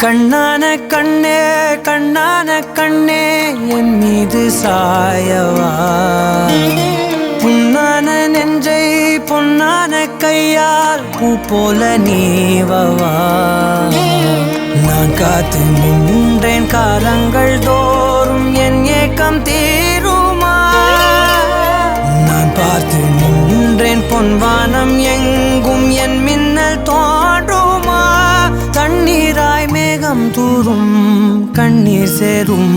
கண்ணான கண்ணே கண்ணான கண்ணே என் மீது சாயவா புண்ணான நெஞ்சை பொன்னான கையால் பூ போல நீவவா நான் காத்து நின்றேன் காலங்கள் தோறும் என் ஏக்கம் தீருமா நான் பார்த்து நின்றேன் பொன்வானம் எங்கும் என் மின்னல் தோன்றுமா தண்ணீராய் மேகம் தூரும் கண்ணீர் சேரும்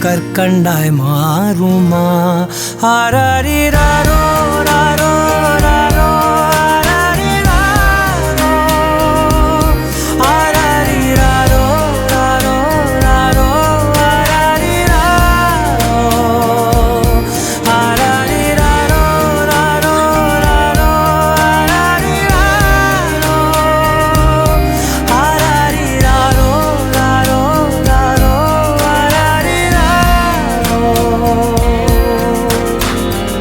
கற்கண்டாய் மாறுமா ஆராரிராரோ ராரோ ராரோ ஆராரிராரோ ராரோ ராரோ ஆராரிராரோ ராரோ ராரோ ஆராரிராரோ ராரோ ராரோ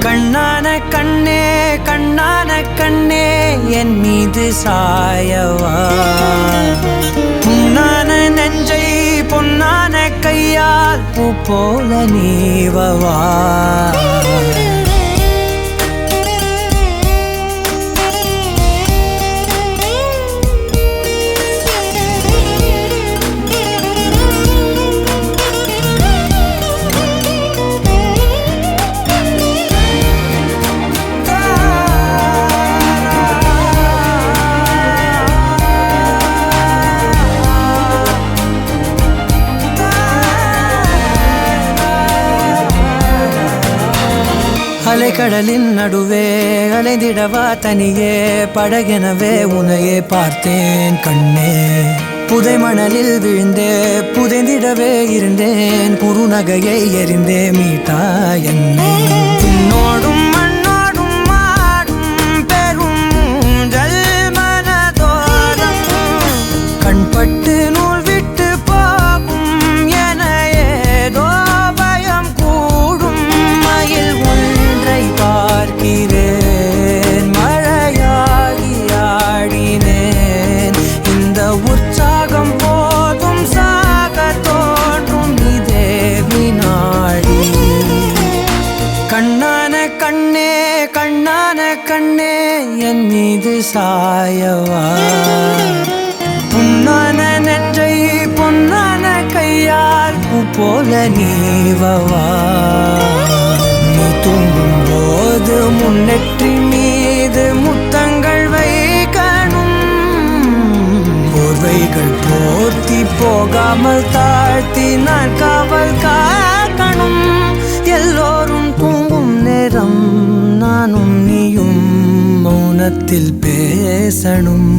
கண்ணான கண்ணே கண்ணான கண்ணே என் மீது சாயவா புண்ணான நெஞ்சை பொன்னான கையால் பூ போல நீவவா அலைக்கடலின் நடுவே அலைந்திடவா தனியே படகெனவே உன்னையே பார்த்தேன் கண்ணே புதை மணலில் விழுந்தே புதைந்திடவே இருந்தேன் குறுநகையை எறிந்தே மீட்டா என்னை உன்னோடும் மண்ணோடும் மாடும் பெரும் ஊஞ்சல் மனதோரம் கண்பட்டு நூல் விட்டு போகும் என ஏதோ பயம் கூடும் மயில் பார்க்கிறேன் மழையாகி ஆடினேன் இந்த உற்சாகம் போதும் சாக தோன்றும் இதே வினாடி கண்ணான கண்ணே கண்ணான கண்ணே என் மீது சாயவா புண்ணான நெஞ்சை பொன்னான கையால் பூ போல நீவவா நீ தூங்கும் போது முன்னெற்றி மீது முத்தங்கள் வைக்கணும் போர்வைகள் போர்த்தி போகாமல் தாழ்த்தி நான் காவல் காக்கணும் எல்லோரும் தூங்கும் நேரம் நானும் நீயும் மௌனத்தில் பேசணும்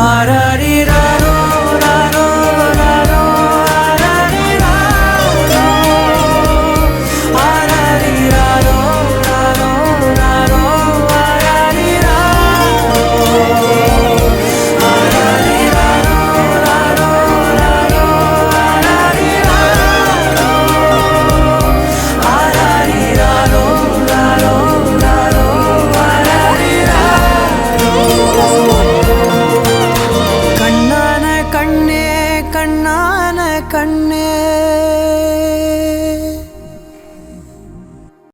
ஆராரிராரோ ராரோ ராரோ கண்ணான கண்ணே